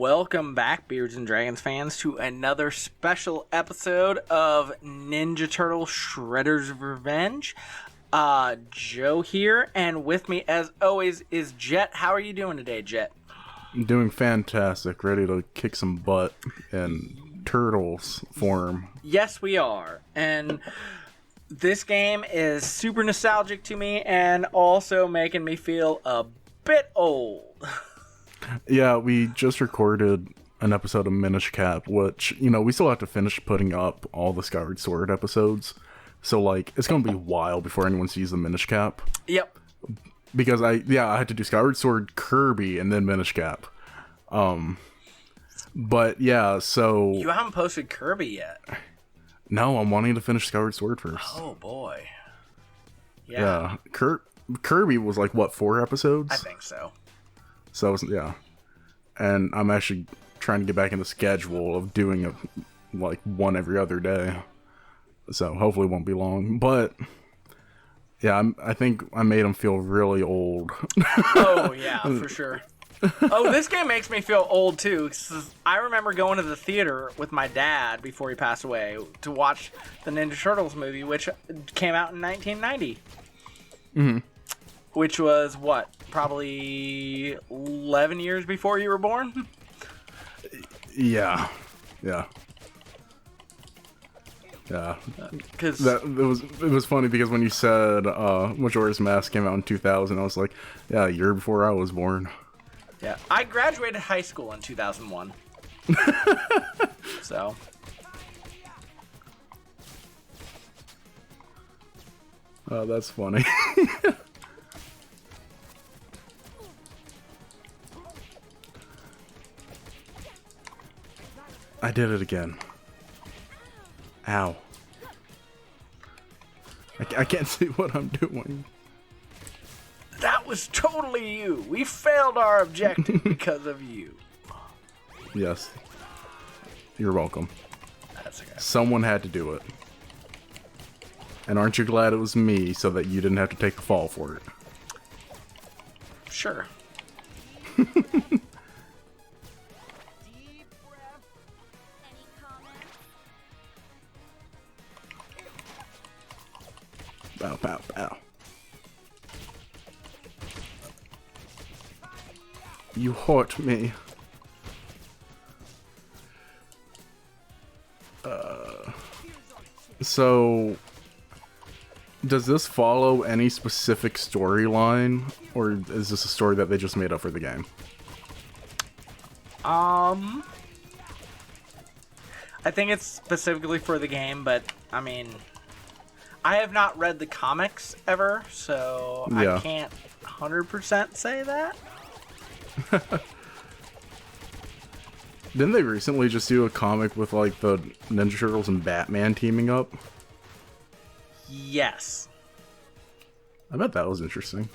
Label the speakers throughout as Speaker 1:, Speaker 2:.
Speaker 1: Welcome back, Beards and Dragons fans, to another special episode of Ninja Turtle Shredder's Revenge. Joe here, and with me, as always, is Jet. How are you doing today, Jet?
Speaker 2: I'm doing fantastic, ready to kick some butt in Turtles form.
Speaker 1: Yes, we are, and this game is super nostalgic to me, and also making me feel a bit old.
Speaker 2: Yeah, we just recorded an episode of Minish Cap, which, we still have to finish putting up all the Skyward Sword episodes. So, it's going to be a while before anyone sees the Minish Cap.
Speaker 1: Yep.
Speaker 2: Because I had to do Skyward Sword, Kirby, and then Minish Cap. But, yeah, so...
Speaker 1: You haven't posted Kirby yet.
Speaker 2: No, I'm wanting to finish Skyward Sword first.
Speaker 1: Oh, boy.
Speaker 2: Yeah. Kirby was, 4 episodes?
Speaker 1: I think so.
Speaker 2: So, yeah. And I'm actually trying to get back in the schedule of doing it, one every other day. So, hopefully it won't be long. But, yeah, I think I made him feel really old.
Speaker 1: Oh, yeah, for sure. Oh, this game makes me feel old, too. 'Cause I remember going to the theater with my dad before he passed away to watch the Ninja Turtles movie, which came out in 1990.
Speaker 2: Mm-hmm.
Speaker 1: Which was, what, probably 11 years before you were born?
Speaker 2: Yeah. Yeah.
Speaker 1: Cause
Speaker 2: it was funny because when you said Majora's Mask came out in 2000, I was like, yeah, a year before I was born.
Speaker 1: Yeah, I graduated high school in 2001. So.
Speaker 2: Oh, that's funny. I did it again. Ow. I can't see what I'm doing.
Speaker 1: That was totally you. We failed our objective because of you.
Speaker 2: Yes. You're welcome.
Speaker 1: That's okay.
Speaker 2: Someone had to do it. And aren't you glad it was me so that you didn't have to take the fall for it?
Speaker 1: Sure.
Speaker 2: Pow, pow, pow. You hurt me. So, does this follow any specific storyline, or is this a story that they just made up for the game?
Speaker 1: I think it's specifically for the game, but, I mean, I have not read the comics ever, so
Speaker 2: yeah.
Speaker 1: I can't 100% say that.
Speaker 2: Didn't they recently just do a comic with, the Ninja Turtles and Batman teaming up?
Speaker 1: Yes.
Speaker 2: I bet that was interesting.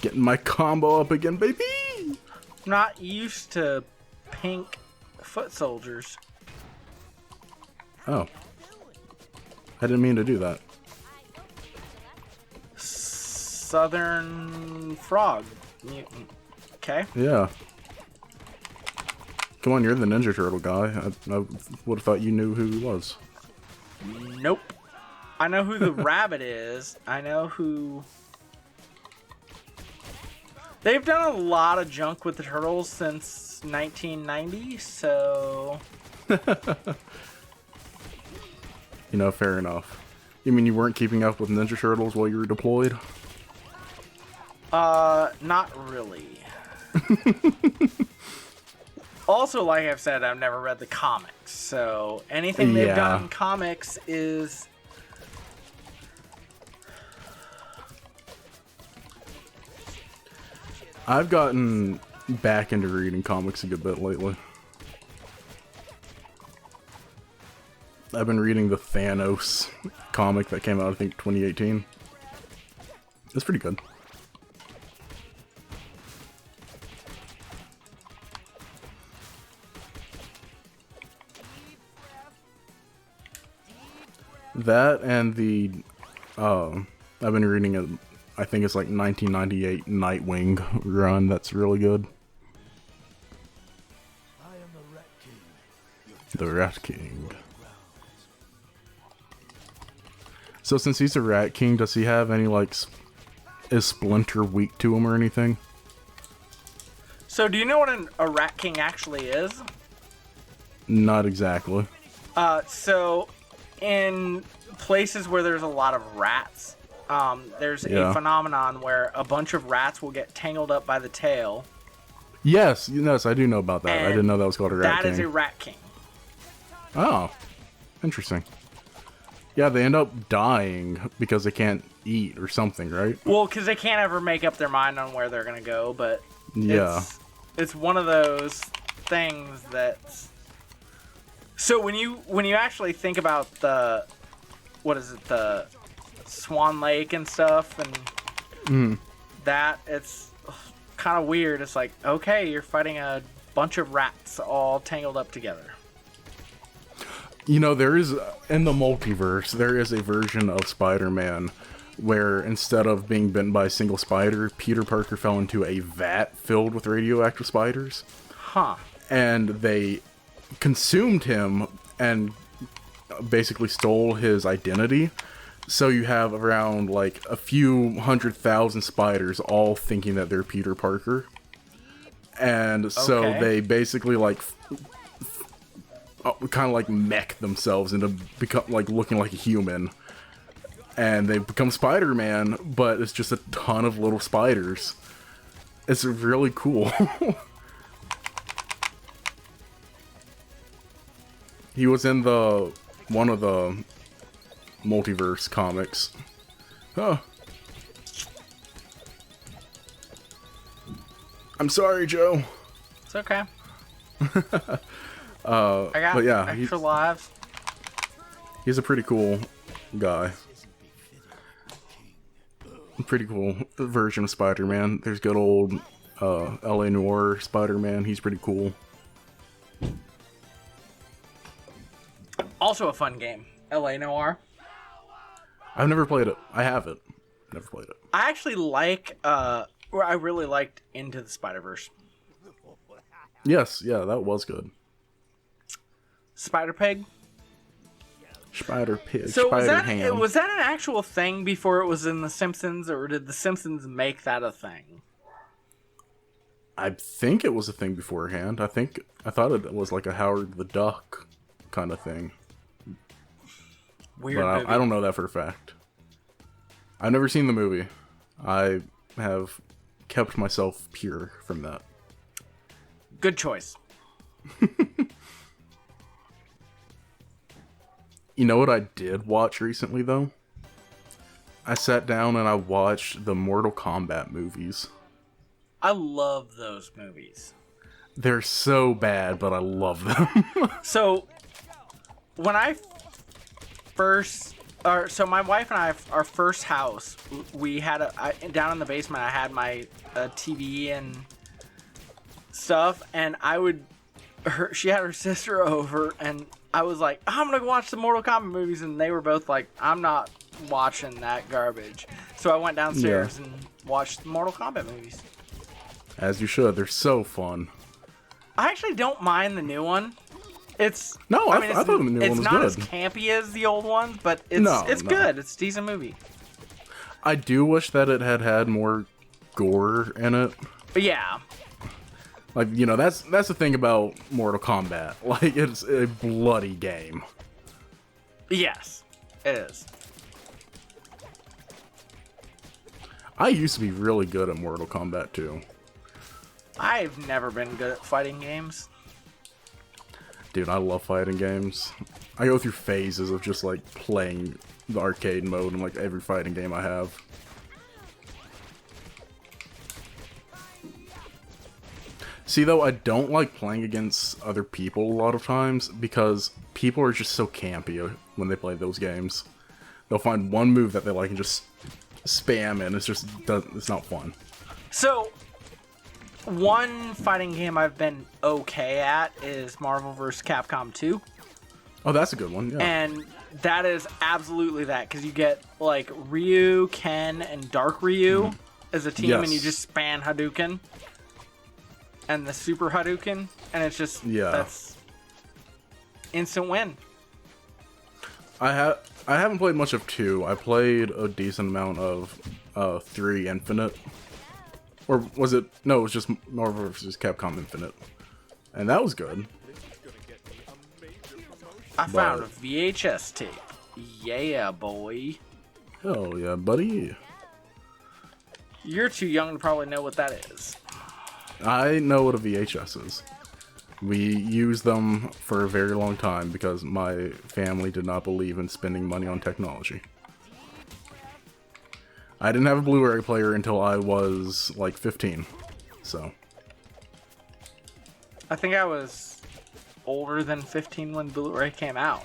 Speaker 2: Getting my combo up again, baby!
Speaker 1: Not used to pink foot soldiers.
Speaker 2: Oh. I didn't mean to do that.
Speaker 1: Southern frog mutant. Okay.
Speaker 2: Yeah. Come on, you're the Ninja Turtle guy. I would have thought you knew who he was.
Speaker 1: Nope. I know who the rabbit is. I know who... They've done a lot of junk with the Turtles since 1990, so...
Speaker 2: Fair enough. You mean you weren't keeping up with Ninja Turtles while you were deployed?
Speaker 1: Not really. Also, like I've said, I've never read the comics, so anything they've done in comics is...
Speaker 2: I've gotten back into reading comics a good bit lately. I've been reading the Thanos comic that came out, I think, 2018. It's pretty good. That and the I've been reading a, I think it's like 1998 Nightwing run that's really good.
Speaker 3: I am the Rat King.
Speaker 2: The Rat King. So since he's a Rat King, does he have any like, is Splinter weak to him or anything?
Speaker 1: So do you know what a rat king actually is?
Speaker 2: Not exactly.
Speaker 1: So in places where there's a lot of rats, there's a phenomenon where a bunch of rats will get tangled up by the tail.
Speaker 2: Yes, I do know about that. I didn't know that was called a Rat King.
Speaker 1: That is a rat king.
Speaker 2: Oh, interesting. Yeah, they end up dying because they can't eat or something, right?
Speaker 1: Well, because they can't ever make up their mind on where they're gonna go, but
Speaker 2: Yeah.
Speaker 1: it's one of those things that's. So when you actually think about the Swan Lake and stuff and that, it's kind of weird. It's like, okay, you're fighting a bunch of rats all tangled up together.
Speaker 2: You know, there is, in the multiverse, there is a version of Spider-Man where instead of being bitten by a single spider, Peter Parker fell into a vat filled with radioactive spiders.
Speaker 1: Huh.
Speaker 2: And they consumed him and basically stole his identity. So you have around like a few 100,000 spiders all thinking that they're Peter Parker. And so they basically like kind of like mech themselves into become like looking like a human. And they become Spider-Man, but it's just a ton of little spiders. It's really cool. He was in one of the multiverse comics. Huh. I'm sorry, Joe.
Speaker 1: It's okay. I got
Speaker 2: but yeah,
Speaker 1: extra lives.
Speaker 2: He's a pretty cool guy. Pretty cool version of Spider-Man. There's good old LA Noir Spider-Man. He's pretty cool.
Speaker 1: Also a fun game, LA Noir.
Speaker 2: I've never played it. I have it. Never played it.
Speaker 1: I actually I really liked Into the Spider-Verse.
Speaker 2: Yes, yeah, that was good.
Speaker 1: Spider-Pig?
Speaker 2: Spider-Pig,
Speaker 1: So
Speaker 2: Spider-Ham.
Speaker 1: was that an actual thing before it was in The Simpsons, or did The Simpsons make that a thing?
Speaker 2: I think it was a thing beforehand. I thought it was like a Howard the Duck kind of thing.
Speaker 1: Weird
Speaker 2: but
Speaker 1: movie.
Speaker 2: I don't know that for a fact. I've never seen the movie. I have kept myself pure from that.
Speaker 1: Good choice.
Speaker 2: You know what I did watch recently, though? I sat down and I watched the Mortal Kombat movies.
Speaker 1: I love those movies.
Speaker 2: They're so bad, but I love them.
Speaker 1: So, when I first... so my wife and I, our first house, we had down in the basement, I had my TV and stuff, and she had her sister over, and I was like, I'm gonna go watch the Mortal Kombat movies, and they were both like, I'm not watching that garbage. So I went downstairs and watched the Mortal Kombat movies.
Speaker 2: As you should. They're so fun.
Speaker 1: I actually don't mind the new one. I thought
Speaker 2: the new one was
Speaker 1: It's not
Speaker 2: good.
Speaker 1: as campy as the old ones, but it's good. It's a decent movie.
Speaker 2: I do wish that it had more gore in it.
Speaker 1: But yeah.
Speaker 2: Like, you know, that's the thing about Mortal Kombat. Like, it's a bloody game.
Speaker 1: Yes, it is.
Speaker 2: I used to be really good at Mortal Kombat 2.
Speaker 1: I've never been good at fighting games.
Speaker 2: Dude, I love fighting games. I go through phases of just, like, playing the arcade mode in, like, every fighting game I have. See, though, I don't like playing against other people a lot of times because people are just so campy when they play those games. They'll find one move that they like and just spam, and it's not fun.
Speaker 1: So, one fighting game I've been okay at is Marvel vs. Capcom 2.
Speaker 2: Oh, that's a good one. Yeah.
Speaker 1: And that is absolutely that, because you get like Ryu, Ken, and Dark Ryu as a team, and you
Speaker 2: Yes.
Speaker 1: just span Hadouken and the Super Hadouken, and it's just that's instant win.
Speaker 2: I haven't played much of 2. I played a decent amount of 3 Infinite. Or was it? No, it was just Marvel vs. Capcom Infinite. And that was good.
Speaker 1: I found a VHS tape. Yeah, boy.
Speaker 2: Hell yeah, buddy.
Speaker 1: You're too young to probably know what that is.
Speaker 2: I know what a VHS is. We used them for a very long time because my family did not believe in spending money on technology. I didn't have a Blu-ray player until I was like 15, so.
Speaker 1: I think I was older than 15 when Blu-ray came out.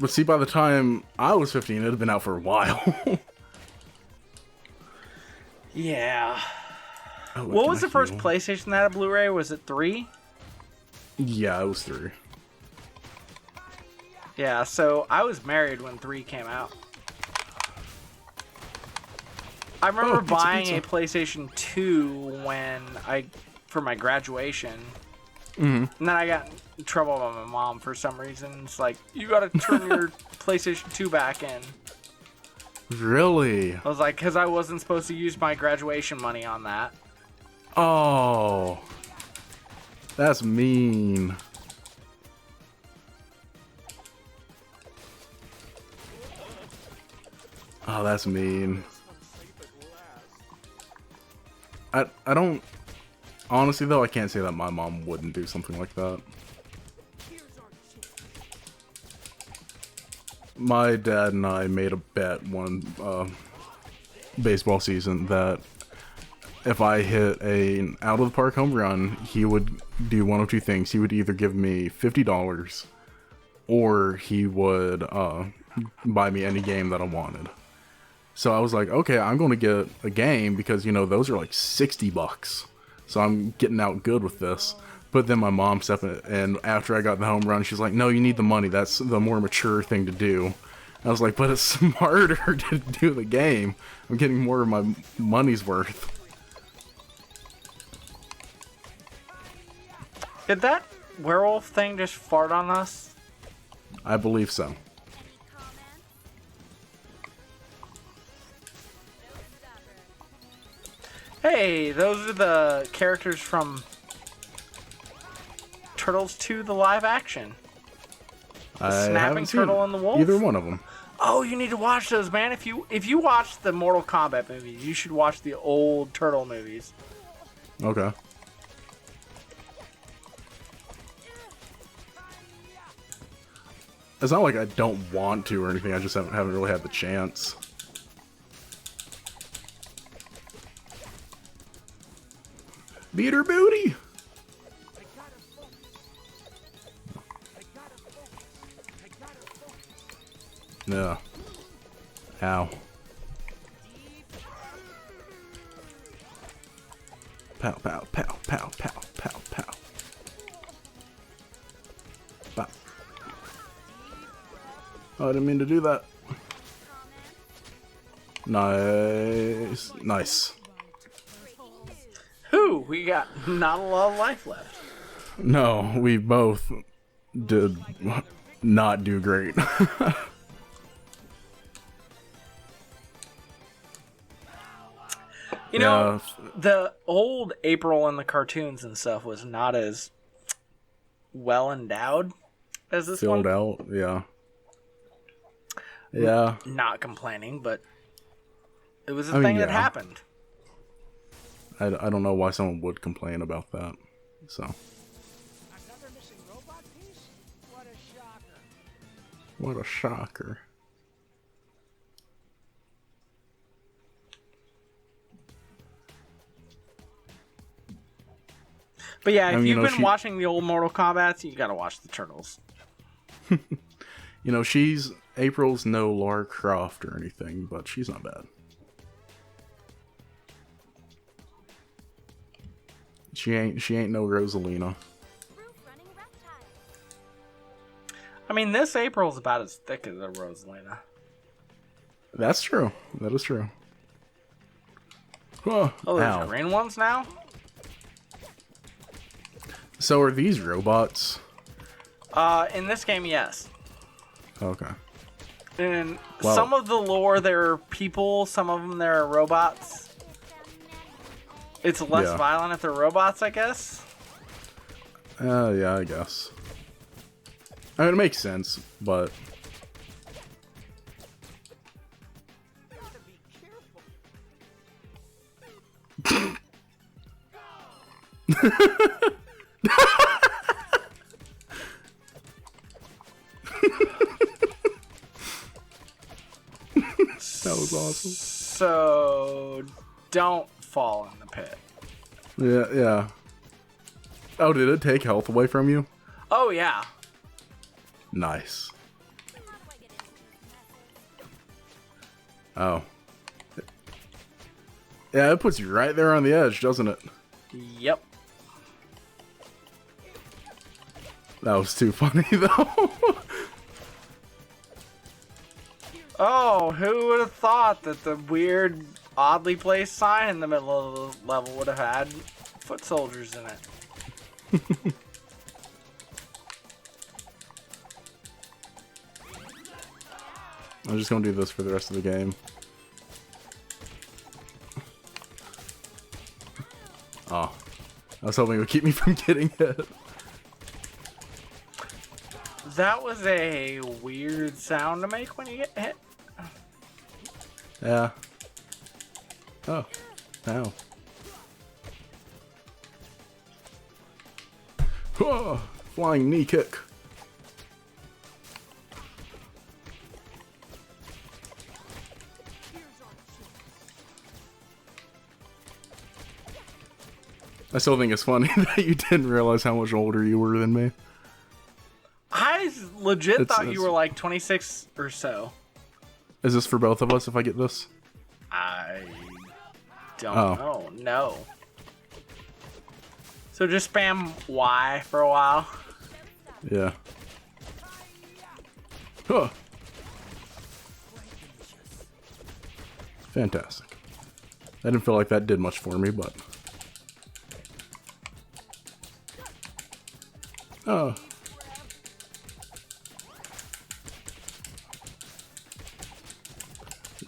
Speaker 2: But see, by the time I was 15, it had been out for a while.
Speaker 1: Yeah.
Speaker 2: Oh,
Speaker 1: What was
Speaker 2: can
Speaker 1: the
Speaker 2: I
Speaker 1: first
Speaker 2: heal?
Speaker 1: PlayStation that had Blu-ray? Was it 3?
Speaker 2: Yeah, it was 3.
Speaker 1: Yeah, so I was married when 3 came out. I remember
Speaker 2: pizza,
Speaker 1: buying
Speaker 2: pizza.
Speaker 1: a PlayStation 2 for my graduation.
Speaker 2: Mm-hmm.
Speaker 1: And then I got in trouble by my mom for some reason. It's like, you gotta turn your PlayStation 2 back in.
Speaker 2: Really?
Speaker 1: I was like, because I wasn't supposed to use my graduation money on that.
Speaker 2: Oh. That's mean. Oh, that's mean. I don't... Honestly, though, I can't say that my mom wouldn't do something like that. My dad and I made a bet one baseball season that if I hit an out-of-the-park home run, he would do one of two things. He would either give me $50 or he would buy me any game that I wanted. So I was like, okay, I'm going to get a game because, you know, those are like $60. So I'm getting out good with this. But then my mom stepped in, and after I got the home run, she's like, no, you need the money. That's the more mature thing to do. I was like, but it's smarter to do the game. I'm getting more of my money's worth.
Speaker 1: Did that werewolf thing just fart on us?
Speaker 2: I believe so.
Speaker 1: Hey, those are the characters from Turtles 2, the live action.
Speaker 2: I
Speaker 1: snapping
Speaker 2: haven't seen
Speaker 1: turtle and the wolf?
Speaker 2: either one of them.
Speaker 1: Oh, you need to watch those, man. If you watch the Mortal Kombat movies, you should watch the old Turtle movies.
Speaker 2: Okay. It's not like I don't want to or anything. I just haven't really had the chance. Beat her booty! Yeah. Ow. Pow, pow, pow, pow, pow, pow, pow. Bop. Oh, I didn't mean to do that. Nice. Nice.
Speaker 1: Who? We got not a lot of life left.
Speaker 2: No, we both did not do great.
Speaker 1: You know,
Speaker 2: Yeah.
Speaker 1: the old April in the cartoons and stuff was not as well endowed as this
Speaker 2: Filled
Speaker 1: one.
Speaker 2: out, yeah. Yeah.
Speaker 1: Not complaining, but it was a
Speaker 2: I mean,
Speaker 1: thing that
Speaker 2: yeah.
Speaker 1: happened.
Speaker 2: I don't know why someone would complain about that. So.
Speaker 3: Another missing robot piece? What a shocker.
Speaker 2: What a shocker.
Speaker 1: But yeah, if
Speaker 2: I mean,
Speaker 1: you've
Speaker 2: you know,
Speaker 1: been watching the old Mortal Kombat, you gotta watch the Turtles.
Speaker 2: You know, April's no Lara Croft or anything, but she's not bad. She ain't no Rosalina.
Speaker 1: mean, this April's about as thick as a Rosalina.
Speaker 2: That's true. That is true. Oh,
Speaker 1: Oh, there's
Speaker 2: ow.
Speaker 1: green ones now?
Speaker 2: So are these robots?
Speaker 1: In this game, yes.
Speaker 2: Okay.
Speaker 1: In
Speaker 2: Wow.
Speaker 1: some of the lore, they're people. Some of them, they're robots. It's less
Speaker 2: Yeah.
Speaker 1: violent if they're robots, I guess.
Speaker 2: Yeah, I guess. I mean, it makes sense, but...
Speaker 3: Gotta be careful.
Speaker 2: That was awesome.
Speaker 1: So, don't fall in the pit.
Speaker 2: Yeah. Oh, did it take health away from you?
Speaker 1: Oh, yeah.
Speaker 2: Nice. Oh. Yeah, it puts you right there on the edge, doesn't it?
Speaker 1: Yep.
Speaker 2: That was too funny, though.
Speaker 1: Oh, who would have thought that the weird, oddly placed sign in the middle of the level would have had foot soldiers in it?
Speaker 2: I'm just gonna do this for the rest of the game. Oh. I was hoping it would keep me from getting hit.
Speaker 1: That was a weird sound to make when you get hit.
Speaker 2: Yeah. Oh. Ow. Whoa! Flying knee kick. I still think it's funny that you didn't realize how much older you were than me.
Speaker 1: I legit thought you
Speaker 2: it's-
Speaker 1: were like 26 or so.
Speaker 2: Is this for both of us if I get this?
Speaker 1: I don't
Speaker 2: Oh.
Speaker 1: know. No. So just spam Y for a while.
Speaker 2: Yeah. Huh. Fantastic. I didn't feel like that did much for me, but... Oh.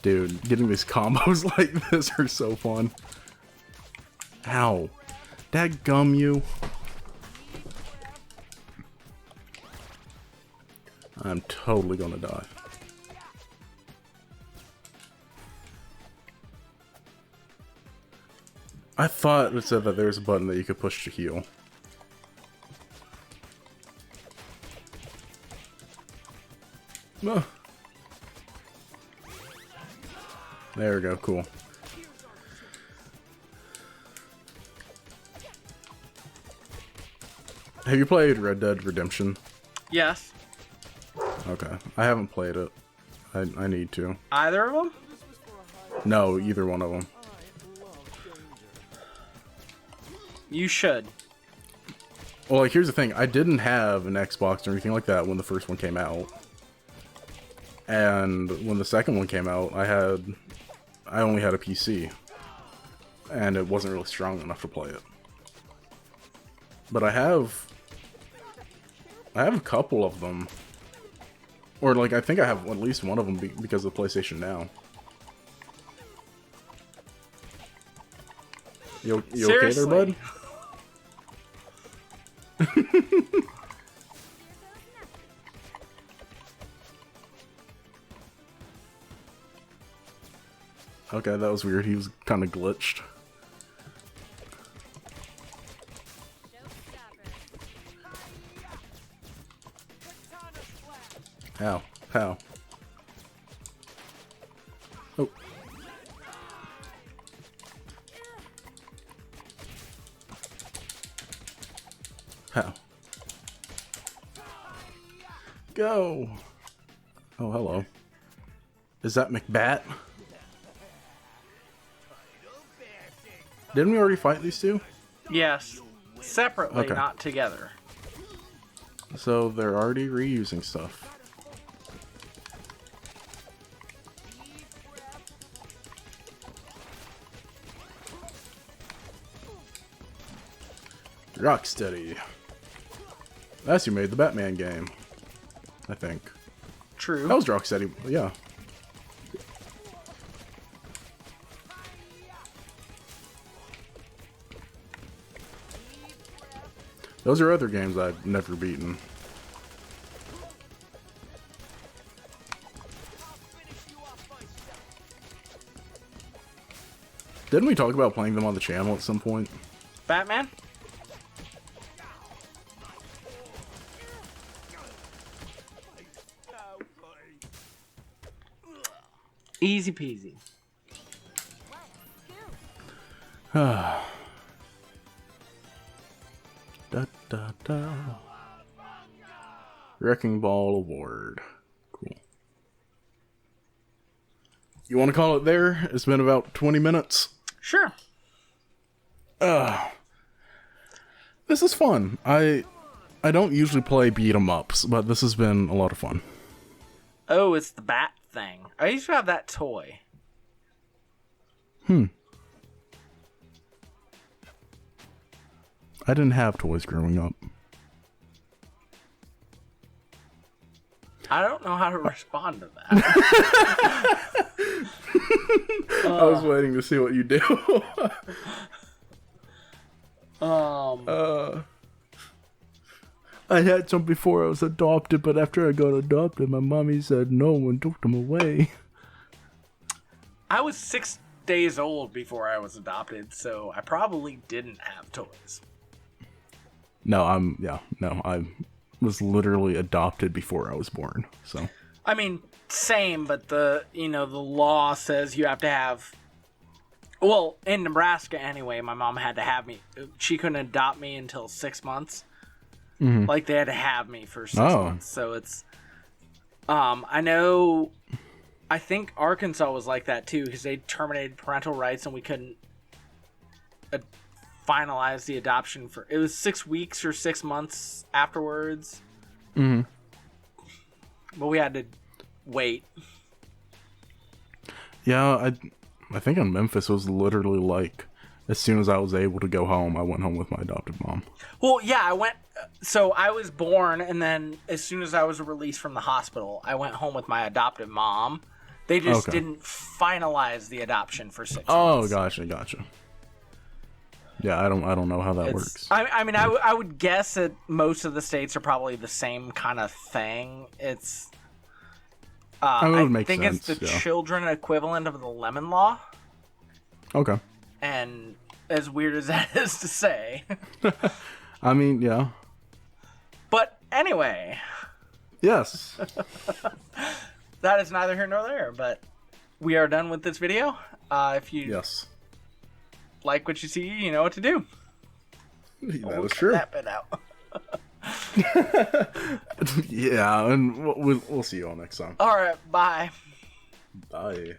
Speaker 2: Dude, getting these combos like this are so fun. Ow. Dadgum you. I'm totally gonna die. I thought it said that there's a button that you could push to heal. Ah. There we go, cool. Have you played Red Dead Redemption?
Speaker 1: Yes.
Speaker 2: Okay, I haven't played it. I need to.
Speaker 1: Either of them?
Speaker 2: No, either one of them.
Speaker 1: You should.
Speaker 2: Well, like, here's the thing. I didn't have an Xbox or anything like that when the first one came out. And when the second one came out, I only had a PC. And it wasn't really strong enough to play it. But I have a couple of them. Or, like, I think I have at least one of them because of the PlayStation Now. You okay there,
Speaker 1: Seriously?
Speaker 2: bud? Okay, that was weird. He was kind of glitched. How? How? Oh. How? Go! Oh, hello. Is that McBat? Didn't we already fight these two?
Speaker 1: Yes. Separately,
Speaker 2: Okay.
Speaker 1: not together.
Speaker 2: So they're already reusing stuff. Rocksteady. That's who made the Batman game, I think.
Speaker 1: True.
Speaker 2: That was Rocksteady, yeah. Those are other games I've never beaten. Didn't we talk about playing them on the channel at some point?
Speaker 1: Batman? Easy peasy.
Speaker 2: Da, da, da. Wrecking Ball Award. Cool. You want to call it there? It's been about 20 minutes.
Speaker 1: Sure.
Speaker 2: This is fun. I don't usually play beat 'em ups, but this has been a lot of fun.
Speaker 1: Oh, it's the bat thing. I used to have that toy.
Speaker 2: I didn't have toys growing up.
Speaker 1: I don't know how to respond to that.
Speaker 2: I was waiting to see what you do. I had some before I was adopted, but after I got adopted, my mommy said no and took them away.
Speaker 1: I was 6 days old before I was adopted, so I probably didn't have toys.
Speaker 2: No, I was literally adopted before I was born, so.
Speaker 1: I mean, same, but the law says you have to have. Well, in Nebraska anyway, my mom had to have me. She couldn't adopt me until 6 months.
Speaker 2: Mm-hmm.
Speaker 1: Like they had to have me for 6 months. So it's. I know. I think Arkansas was like that too, because they terminated parental rights and we couldn't finalize the adoption for. It was 6 weeks or 6 months afterwards.
Speaker 2: Mm-hmm.
Speaker 1: But we had to wait.
Speaker 2: Yeah, I think in Memphis it was literally like, as soon as I was able to go home, I went home with my adopted mom.
Speaker 1: Well, yeah, I went. So I was born, and then as soon as I was released from the hospital, I went home with my adopted mom. They just didn't finalize the adoption for 6 months.
Speaker 2: Gotcha. Yeah, I don't know how that works.
Speaker 1: I mean, I would guess that most of the states are probably the same kind of thing. It's. I think it's the children equivalent of the lemon law.
Speaker 2: Okay.
Speaker 1: And as weird as that is to say.
Speaker 2: I mean, yeah.
Speaker 1: But anyway.
Speaker 2: Yes.
Speaker 1: That is neither here nor there, but we are done with this video. If you like what you see, you know what to do.
Speaker 2: That is true.
Speaker 1: That bit out.
Speaker 2: Yeah, and we'll see you all next time.
Speaker 1: All right, bye.
Speaker 2: Bye.